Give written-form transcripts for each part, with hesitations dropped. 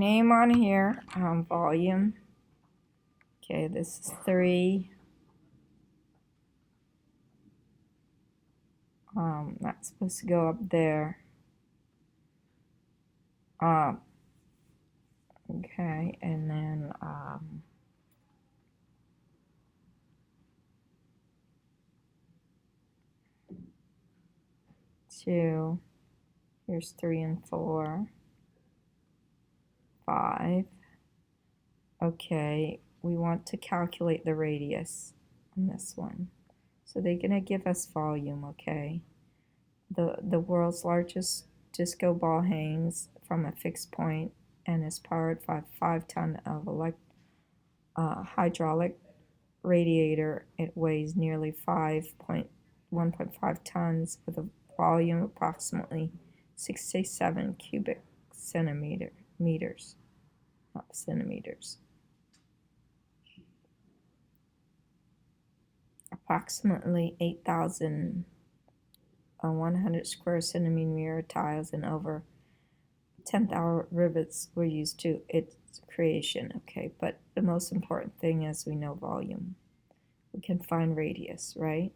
name on here, volume. Okay, this is 3. That's supposed to go up there. Okay, and then 2. Here's 3 and 4. 5. Okay, we want to calculate the radius on this one. So they're going to give us volume, okay? The world's largest disco ball hangs from a fixed point and is powered by 5 ton of hydraulic radiator. It weighs nearly 1.5 tons with a volume approximately 67 cubic centimeters, not centimeters. Approximately 8,100 square centimeter tiles and over 10,000 rivets were used to its creation. Okay, but the most important thing is we know volume. We can find radius, right?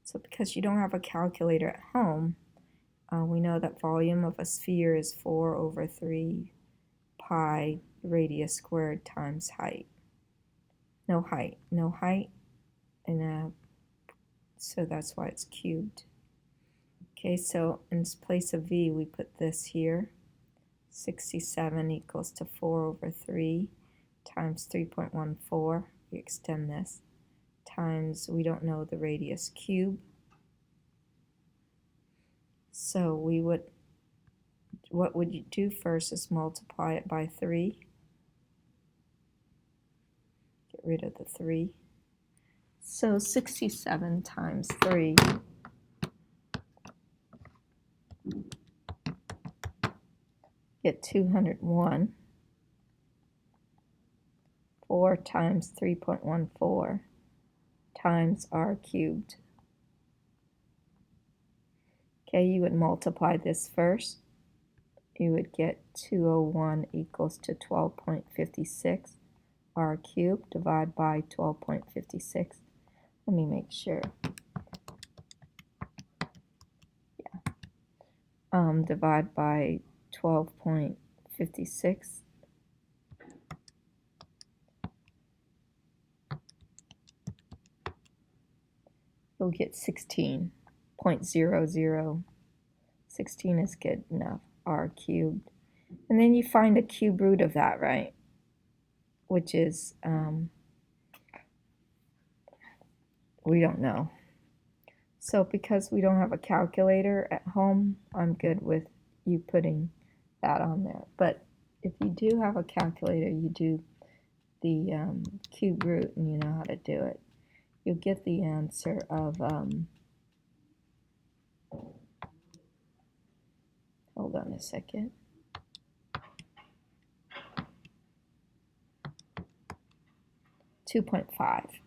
So because you don't have a calculator at home, we know that volume of a sphere is 4/3 pi radius squared times height. No height, and so that's why it's cubed. Okay, so in place of v, we put this here. 67 equals to 4/3 times 3.14. We extend this times, we don't know the radius cube. So what would you do first is multiply it by 3. Get rid of the 3. So 67 times 3 get 201. 4 times 3.14 times r cubed. Okay, you would multiply this first. You would get 201 equals to 12.56 r cubed divided by 12.56. Let me make sure. Yeah. Divide by 12.56. You'll get 16.00. 16 is good enough, r cubed. And then you find the cube root of that, right? Which is, we don't know. So because we don't have a calculator at home, I'm good with you putting that on there. But if you do have a calculator, you do the cube root and you know how to do it. You'll get the answer of, hold on a second. .5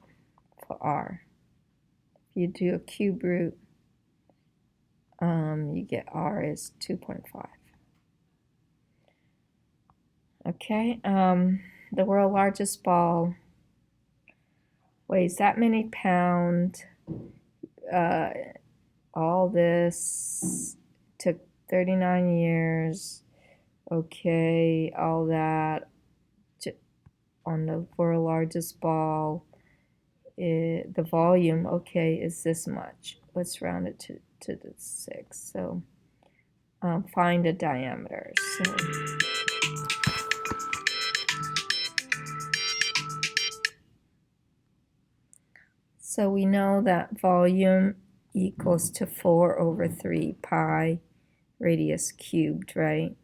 for r. If you do a cube root, you get r is 2.5. Okay, the world's largest ball weighs that many pounds. All this took 39 years. Okay, all that on the world's largest ball. The volume, okay, is this much. Let's round it to the 6. So find a diameter. So we know that volume equals to 4/3 pi radius cubed, right?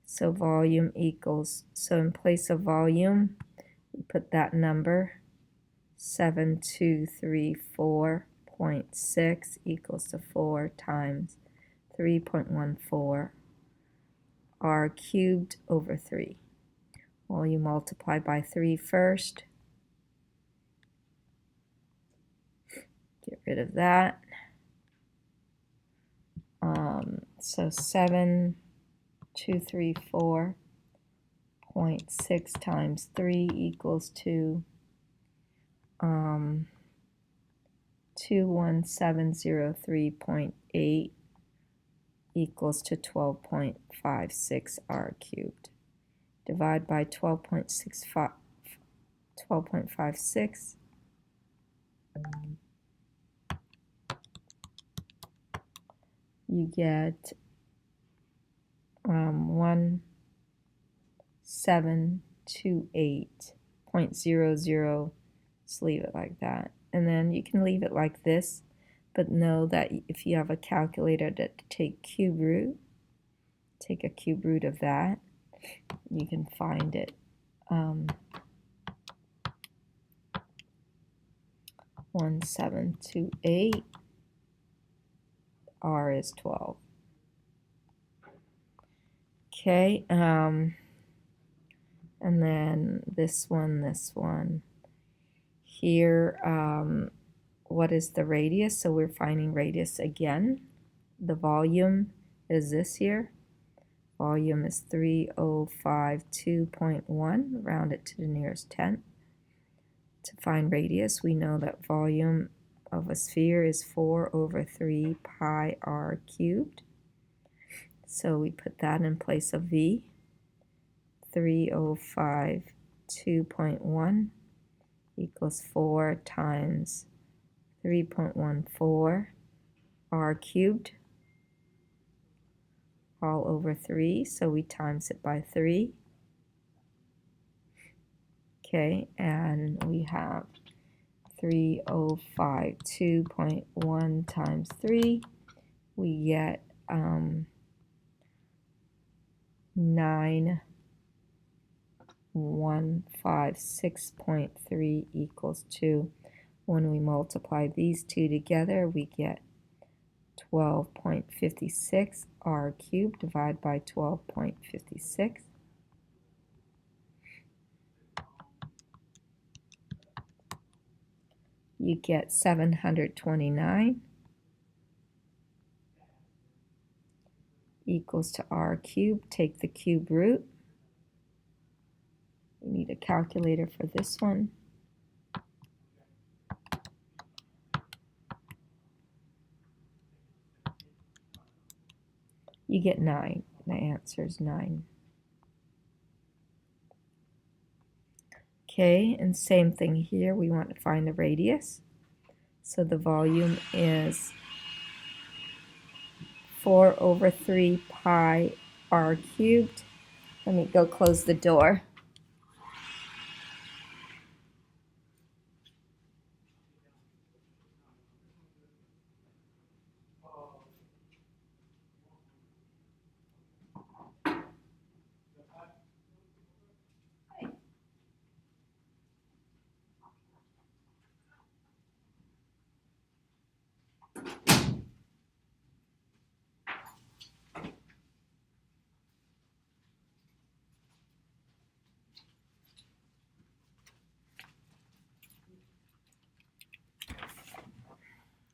So volume equals, so in place of volume, we put that number, 7234.6 equals to 4 times 3.14 r cubed over 3. Well, you multiply by 3 first. Get rid of that. So 7234 0.6 times 3 equals to 21703.8 equals to 12.56 r cubed. Divide by 12.56. You get 1728.00. Just leave it like that. And then you can leave it like this, but know that if you have a calculator to take cube root, take a cube root of that, you can find it. 1728, r is 12. Okay, and then this one. Here, what is the radius? So we're finding radius again. The volume is this here. Volume is 3052.1, round it to the nearest tenth. To find radius, we know that volume of a sphere is 4/3 pi r cubed. So we put that in place of v. 3052.1 equals 4 times 3.14 r cubed, all over 3, so we times it by 3. Okay, and we have 3052.1 times 3. We get 9156.3 equals 2. When we multiply these two together, we get 12.56 r cubed divided by 12.56. You get 729 equals to r cubed. Take the cube root. We need a calculator for this one. You get 9. The answer is 9. Okay, and same thing here. We want to find the radius. So the volume is 4/3 pi r cubed. Let me go close the door.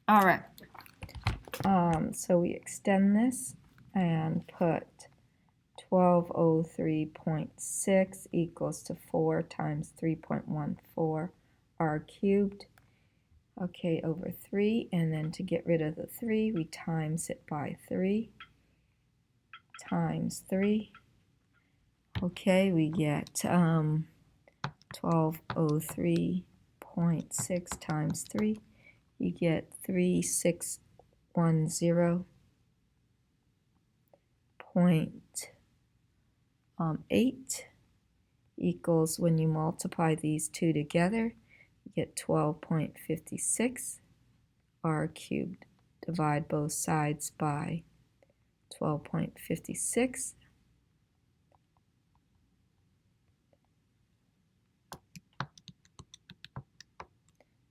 All right. So we extend this and put 1203.6 equals to 4 times 3.14 r cubed. Okay, over 3, and then to get rid of the 3, we times it by 3 times 3. Okay, we get 1203.6 times 3. You get 3610.8 equals, when you multiply these two together, you get 12.56 r cubed. Divide both sides by 12.56.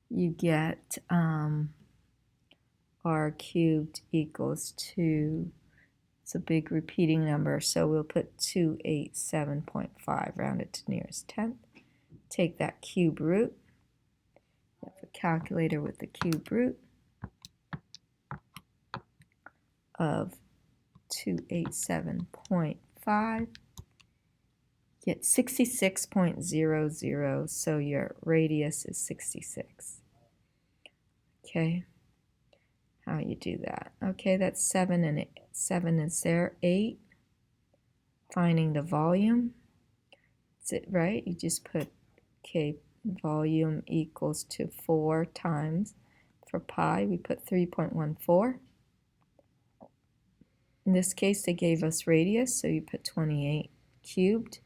You get r cubed equals to, it's a big repeating number, so we'll put 287.5, round it to nearest tenth. Take that cube root. You have a calculator with the cube root of 287.5. get 66.00, so your radius is 66. Okay, how you do that? Okay, that's 7 and 7 is there. 8, finding the volume. Is it right? You just put, okay, volume equals to 4 times, for pi, we put 3.14. In this case, they gave us radius, so you put 28 cubed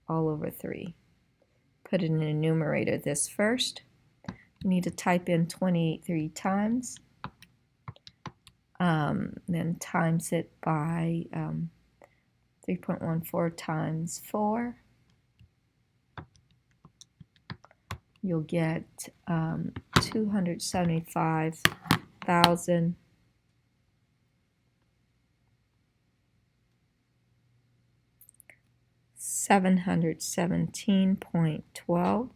all over 3. Put it in the numerator this first. You need to type in 28 3 times, then times it by 3.14 times 4. You'll get 275,000 717.12,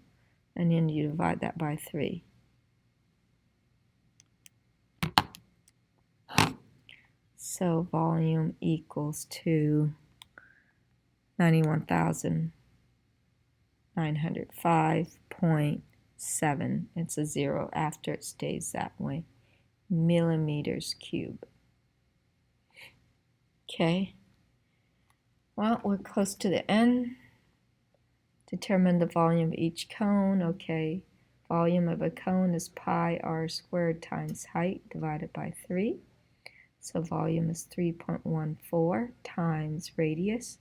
and then you divide that by 3. So volume equals to 91,905.7. It's a 0 after it stays that way. Millimeters cube. Okay. Well, we're close to the end. Determine the volume of each cone. Okay. Volume of a cone is pi r squared times height divided by 3. So volume is 3.14 times radius.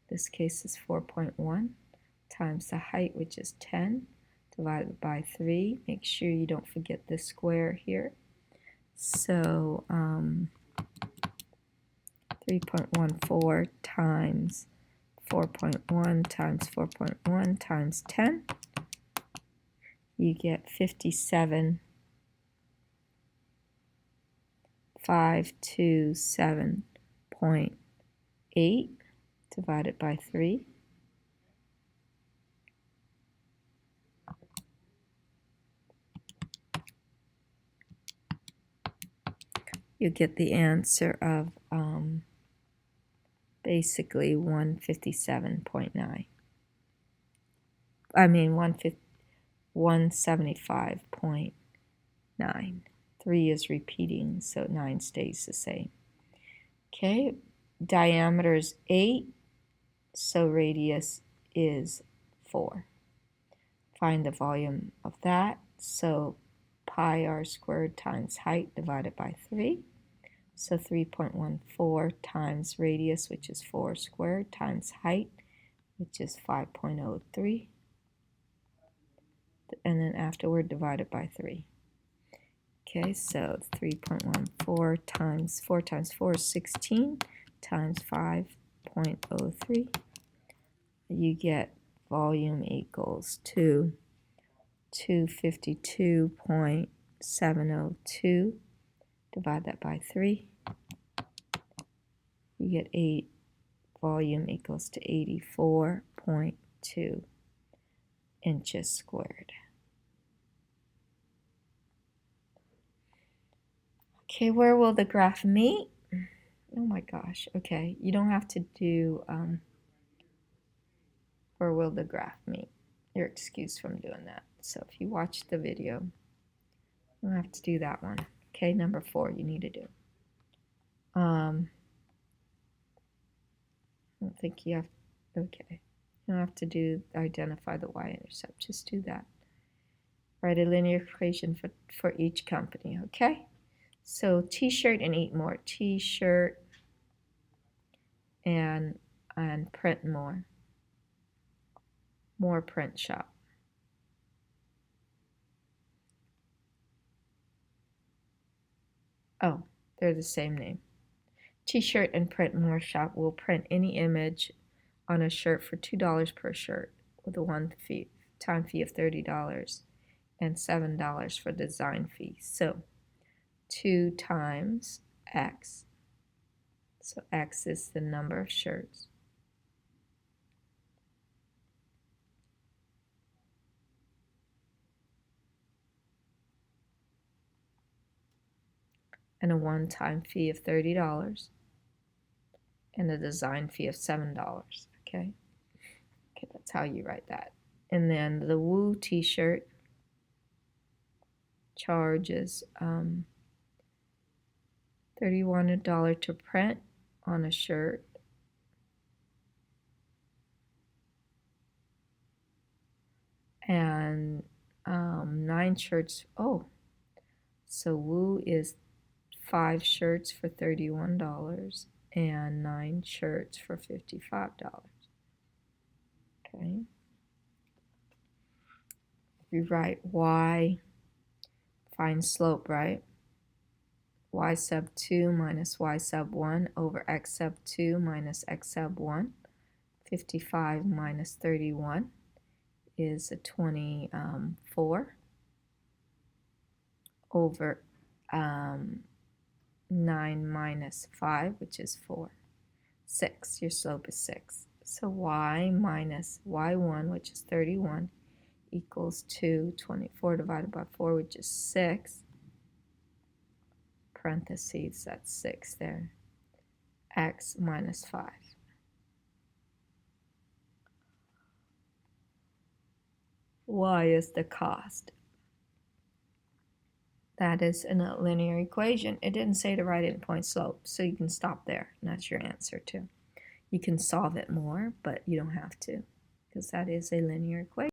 This case is 4.1 times the height, which is 10, divided by 3. Make sure you don't forget this square here. So 3.14 times 4.1 times 4.1 times 10. You get 57,527.8 divided by 3. You get the answer of basically 157.9. I mean 175.9. 3 is repeating, so 9 stays the same. Okay, diameter is 8, so radius is 4. Find the volume of that. So pi r squared times height divided by 3. So 3.14 times radius, which is 4 squared, times height, which is 5.03. And then afterward divided by 3. Okay, so 3.14 times 4 times 4 is 16 times 5.03. You get volume equals to 252.702. Divide that by 3. You get 8. Volume equals to 84.2 inches squared. Okay, where will the graph meet? Oh my gosh, okay. You don't have to do where will the graph meet. You're excused from doing that. So if you watch the video, you don't have to do that one. Okay, number 4 you need to do. I don't think you have, okay. You don't have to do identify the y-intercept, just do that. Write a linear equation for each company, okay? So t-shirt and eat more. T-shirt and print more. More print shop. Oh, they're the same name. T-shirt and print more shop will print any image on a shirt for $2 per shirt with a one-time fee of $30 and $7 for design fee. So 2 times X. So X is the number of shirts. And a one-time fee of $30 and a design fee of $7, okay? That's how you write that. And then the Woo t-shirt charges $31 to print on a shirt. And 9 shirts. Oh, so Woo is 5 shirts for $31 and 9 shirts for $55. Okay. We write y, find slope, right? Y sub 2 minus y sub 1 over x sub 2 minus x sub 1. 55 minus 31 is a 24 over 9 minus 5, which is 4. 6, your slope is 6. So y minus y1, which is 31, equals 2. 24 divided by 4, which is 6. Parentheses, that's 6 there. X minus 5. Y is the cost. That is a linear equation. It didn't say to write it in point slope, so you can stop there. And that's your answer too. You can solve it more, but you don't have to, because that is a linear equation.